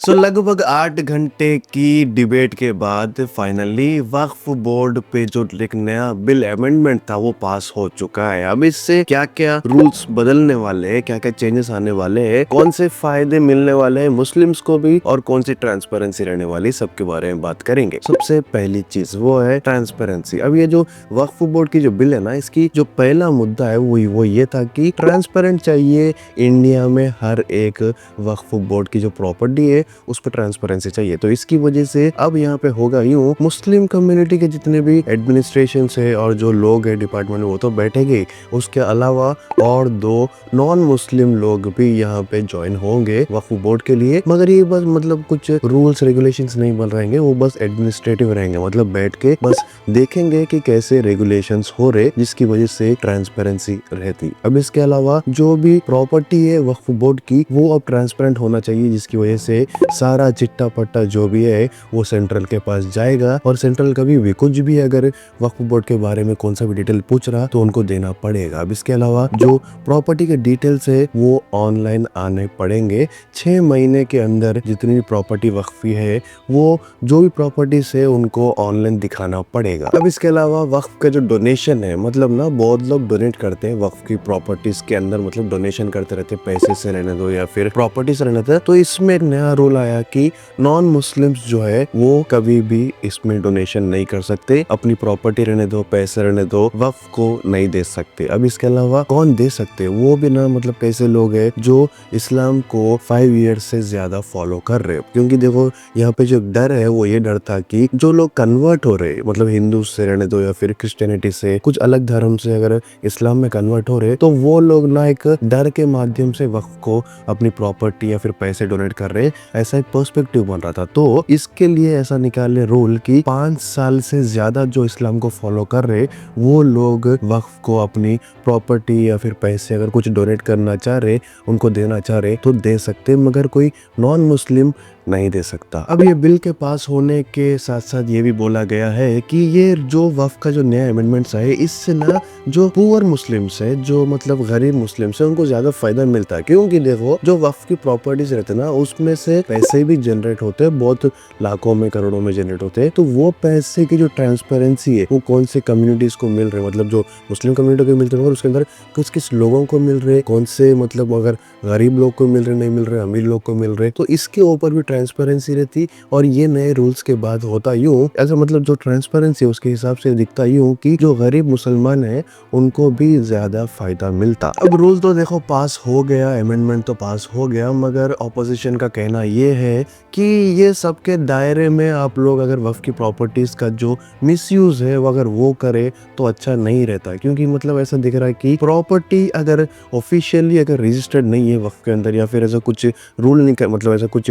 लगभग 8 घंटे की डिबेट के बाद फाइनली वक्फ बोर्ड पे जो एक नया बिल अमेंडमेंट था वो पास हो चुका है। अब इससे क्या क्या रूल्स बदलने वाले हैं, क्या क्या चेंजेस आने वाले हैं, कौन से फायदे मिलने वाले हैं मुस्लिम्स को भी और कौन सी ट्रांसपेरेंसी रहने वाली, सबके बारे में बात करेंगे। सबसे पहली चीज वो है ट्रांसपेरेंसी। अब ये जो वक्फ बोर्ड की जो बिल है ना, इसकी जो पहला मुद्दा है वो ये था कि ट्रांसपेरेंट चाहिए। इंडिया में हर एक वक्फ बोर्ड की जो प्रॉपर्टी है उस पर ट्रांसपेरेंसी चाहिए। तो इसकी वजह से अब यहाँ पे होगा यूं, मुस्लिम कम्युनिटी के जितने भी एडमिनिस्ट्रेशन है और जो लोग है डिपार्टमेंट में वो तो बैठेंगे, उसके अलावा और 2 नॉन मुस्लिम लोग भी यहाँ पे ज्वाइन होंगे वक्फ बोर्ड के लिए। मगर ये बस मतलब कुछ रूल्स रेगुलेशंस नहीं बन रहेंगे, वो बस एडमिनिस्ट्रेटिव रहेंगे, मतलब बैठ के बस देखेंगे कि कैसे रेगुलेशंस हो रहे, जिसकी वजह से ट्रांसपेरेंसी रहती। अब इसके अलावा जो भी प्रॉपर्टी है वक्फ बोर्ड की वो अब ट्रांसपेरेंट होना चाहिए, जिसकी वजह से सारा चिट्टा पट्टा जो भी है वो सेंट्रल के पास जाएगा और सेंट्रल कभी भी कुछ भी अगर वक्फ बोर्ड के बारे में कौन सा भी डिटेल पूछ रहा तो उनको देना पड़ेगा। अब इसके अलावा जो प्रॉपर्टी के डिटेल्स है वो ऑनलाइन आने पड़ेंगे। 6 महीने के अंदर जितनी भी प्रॉपर्टी वक्फी है वो जो भी प्रॉपर्टीज है उनको ऑनलाइन दिखाना पड़ेगा। अब इसके अलावा वक्फ का जो डोनेशन है, मतलब ना बहुत लोग डोनेट करते हैं वक्फ की प्रॉपर्टीज के अंदर, मतलब डोनेशन करते रहते हैं, पैसे से रहने दो या फिर प्रॉपर्टी से रहने दो। तो इसमें एक नया रूल आया कि नॉन मुस्लिम्स जो है वो कभी भी इसमें डोनेशन नहीं कर सकते, अपनी प्रॉपर्टी रहने दो, पैसे रहने दो, वक्फ को नहीं दे सकते। अब इसके अलावा कौन दे सकते, वो भी ना मतलब कैसे लोग हैं जो इस्लाम को 5 ईयर्स से ज्यादा फॉलो कर रहे हो। क्योंकि देखो यहाँ पे जो डर है वो ये डर था कि जो लोग कन्वर्ट हो रहे, मतलब हिंदू से रहने दो या फिर क्रिश्चियनिटी से, कुछ अलग धर्म से अगर इस्लाम में कन्वर्ट हो रहे तो वो लोग ना एक डर के माध्यम से वक्फ को अपनी प्रॉपर्टी या फिर पैसे डोनेट कर रहे, ऐसा एक पर्सपेक्टिव बन रहा था। तो इसके लिए ऐसा निकाले रूल कि 5 साल से ज्यादा जो इस्लाम को फॉलो कर रहे वो लोग वक्फ को अपनी प्रॉपर्टी या फिर पैसे अगर कुछ डोनेट करना चाह रहे, उनको देना चाह रहे तो दे सकते, मगर कोई नॉन मुस्लिम नहीं दे सकता। अब ये बिल के पास होने के साथ साथ ये भी बोला गया है कि ये जो वक्फ का जो नया अमेंडमेंट्स है इससे ना जो पुअर मुस्लिम्स है, जो मतलब गरीब मुस्लिम्स है, उनको ज्यादा फायदा मिलता है। क्योंकि देखो जो वक्फ की प्रॉपर्टीज रहते हैं ना उसमें से पैसे भी जनरेट होते हैं, बहुत लाखों में करोड़ों में जनरेट होते हैं। तो वो पैसे की जो ट्रांसपेरेंसी है वो कौन से कम्युनिटीज को मिल रहे, मतलब जो मुस्लिम कम्युनिटी को मिलते हैं उसके अंदर किस किस लोगों को मिल रहे, कौन से मतलब अगर गरीब लोग को मिल रहे, नहीं मिल रहे, अमीर लोग को मिल रहे, तो इसके ऊपर भी ट्रांसपेरेंसी रहती। और ये नए रूल्स के बाद होता यूं, ऐसा मतलब जो ट्रांसपेरेंसी है उसके हिसाब से दिखता यूं कि जो गरीब मुसलमान है उनको भी ज्यादा फायदा मिलता। अब रूल तो देखो पास हो गया, अमेंडमेंट तो पास हो गया, मगर ऑपोजिशन का कहना ये है कि ये सबके दायरे में आप लोग अगर वक्फ की प्रॉपर्टीज का जो मिसयूज है वो अगर वो करे तो अच्छा नहीं रहता। क्योंकि मतलब ऐसा दिख रहा है कि प्रॉपर्टी अगर ऑफिशियली अगर रजिस्टर्ड नहीं है वक्फ के अंदर, या फिर ऐसा कुछ रूल नहीं, मतलब ऐसा कुछ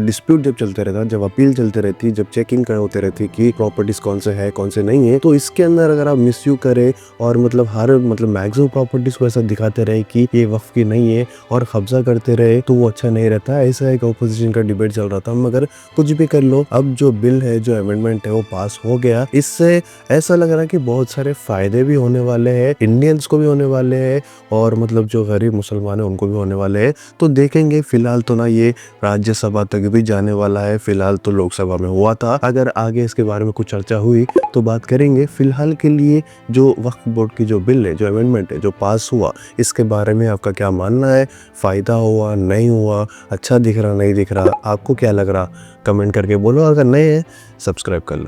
डिस्प्यूट जब चलते रहता, जब अपील चलते रहती, जब चेकिंग होते रहती कि प्रॉपर्टीज कौन से है कौन से नहीं है, तो इसके अंदर अगर आप मिसयूज करे और मतलब हर मतलब मैक्सिमम प्रॉपर्टीज को ऐसा दिखाते रहे कि ये वक्फ की नहीं है और कब्जा करते रहे तो वो अच्छा नहीं रहता। ऐसा एक ऑपोजिशन का डिबेट चल रहा था। मगर कुछ भी कर लो, अब जो बिल है, जो अमेंडमेंट है वो पास हो गया। इससे ऐसा लग रहा है कि बहुत सारे फायदे भी होने वाले हैं, इंडियंस को भी होने वाले हैं और मतलब जो गरीब मुसलमान है उनको भी होने वाले हैं। तो देखेंगे, फिलहाल तो ना ये राज्यसभा तक भी जाने वाला है, फिलहाल तो लोकसभा में हुआ था। अगर आगे इसके बारे में कुछ चर्चा हुई तो बात करेंगे। फिलहाल के लिए जो वक्फ बोर्ड की जो बिल है, जो अमेंडमेंट है, जो पास हुआ, इसके बारे में आपका क्या मानना है? फायदा हुआ, नहीं हुआ, अच्छा दिख रहा, नहीं दिख रहा, आपको क्या लग रहा? कमेंट करके बोलो। अगर नए हैं सब्सक्राइब कर लो।